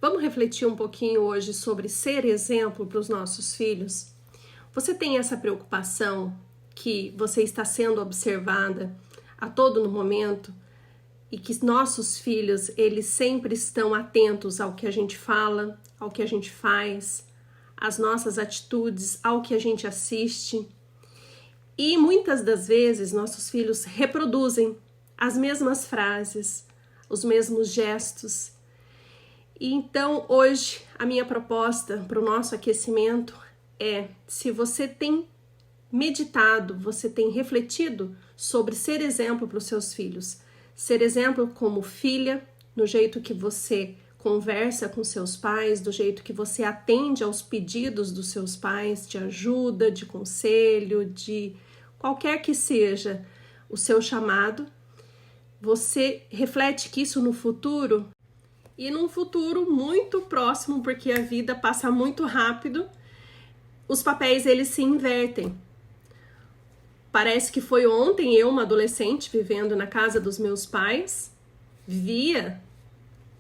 Vamos refletir um pouquinho hoje sobre ser exemplo para os nossos filhos? Você tem essa preocupação que você está sendo observada a todo momento e que nossos filhos, eles sempre estão atentos ao que a gente fala, ao que a gente faz, às nossas atitudes, ao que a gente assiste? E muitas das vezes nossos filhos reproduzem as mesmas frases, os mesmos gestos. E então hoje a minha proposta para o nosso aquecimento é: se você tem meditado, você tem refletido sobre ser exemplo para os seus filhos, ser exemplo como filha, no jeito que você conversa com seus pais, do jeito que você atende aos pedidos dos seus pais, de ajuda, de conselho, de qualquer que seja o seu chamado, você reflete que isso no futuro, e num futuro muito próximo, porque a vida passa muito rápido, os papéis eles se invertem. Parece que foi ontem eu, uma adolescente, vivendo na casa dos meus pais, via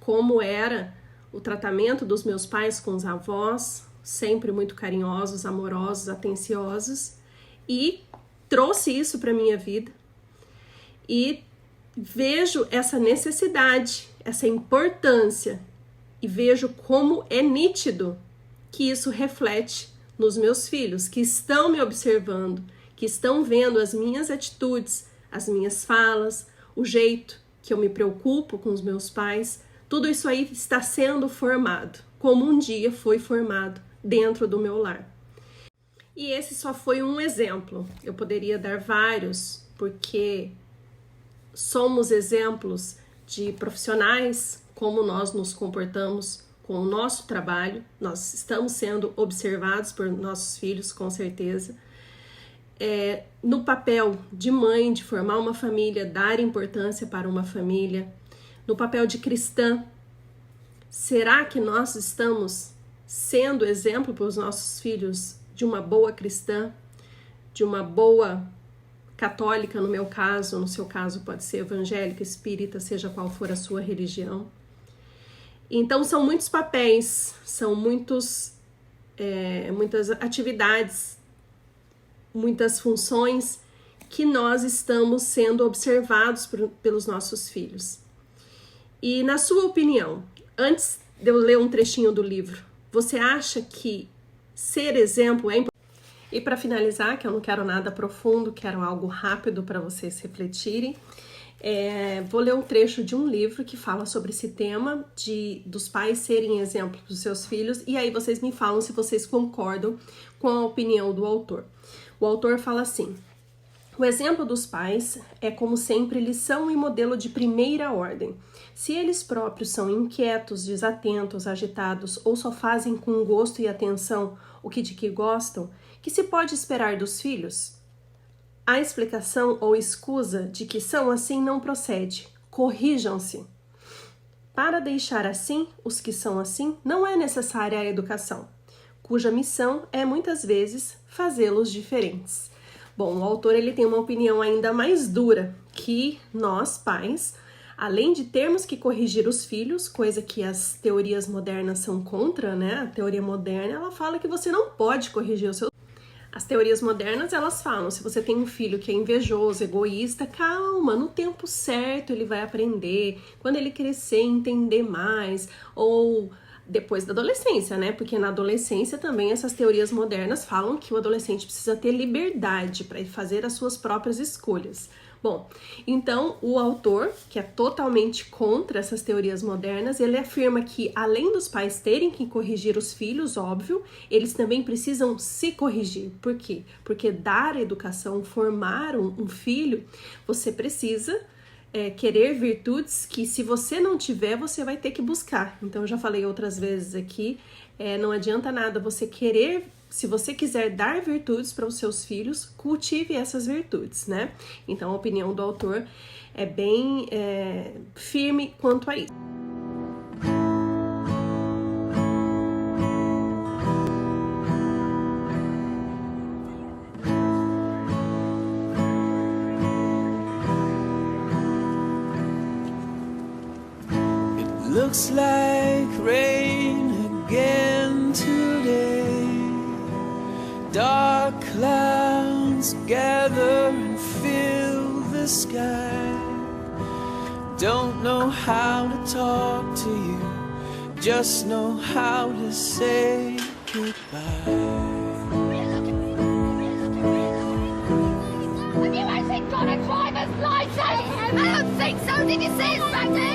como era o tratamento dos meus pais com os avós, sempre muito carinhosos, amorosos, atenciosos, e trouxe isso para minha vida e vejo essa necessidade, essa importância, e vejo como é nítido que isso reflete nos meus filhos, que estão me observando, que estão vendo as minhas atitudes, as minhas falas, o jeito que eu me preocupo com os meus pais. Tudo isso aí está sendo formado, como um dia foi formado dentro do meu lar. E esse só foi um exemplo. Eu poderia dar vários, porque somos exemplos de profissionais, como nós nos comportamos com o nosso trabalho. Nós estamos sendo observados por nossos filhos, com certeza. No papel de mãe, de formar uma família, dar importância para uma família. No papel de cristã, será que nós estamos sendo exemplo para os nossos filhos de uma boa cristã, de uma boa católica, no meu caso, no seu caso pode ser evangélica, espírita, seja qual for a sua religião? Então são muitos papéis, são muitas atividades, muitas funções que nós estamos sendo observados pelos nossos filhos. E na sua opinião, antes de eu ler um trechinho do livro, você acha que ser exemplo é importante? E para finalizar, que eu não quero nada profundo, quero algo rápido para vocês refletirem, vou ler um trecho de um livro que fala sobre esse tema dos pais serem exemplos dos seus filhos, e aí vocês me falam se vocês concordam com a opinião do autor. O autor fala assim: o exemplo dos pais é, como sempre, lição e modelo de primeira ordem. Se eles próprios são inquietos, desatentos, agitados ou só fazem com gosto e atenção o que de que gostam, que se pode esperar dos filhos? A explicação ou escusa de que são assim não procede. Corrijam-se. Para deixar assim os que são assim, não é necessária a educação, cuja missão é muitas vezes fazê-los diferentes. Bom, o autor ele tem uma opinião ainda mais dura, que nós, pais, além de termos que corrigir os filhos, coisa que as teorias modernas são contra, né? A teoria moderna, ela fala que você não pode corrigir o seu. As teorias modernas, elas falam, se você tem um filho que é invejoso, egoísta, calma, no tempo certo ele vai aprender, quando ele crescer, entender mais, ou depois da adolescência, né? Porque na adolescência também essas teorias modernas falam que o adolescente precisa ter liberdade para fazer as suas próprias escolhas. Bom, então o autor, que é totalmente contra essas teorias modernas, ele afirma que além dos pais terem que corrigir os filhos, óbvio, eles também precisam se corrigir. Por quê? Porque dar educação, formar um filho, você precisa querer virtudes que, se você não tiver, você vai ter que buscar. Então, eu já falei outras vezes aqui, não adianta nada você querer. Se você quiser dar virtudes para os seus filhos, cultive essas virtudes, né? Então, a opinião do autor é bem firme quanto a isso. Looks like rain Dark clouds gather and fill the sky. Don't know how to talk to you, just know how to say goodbye. Have you actually got a driver's license? I don't think so. Did you see his back there?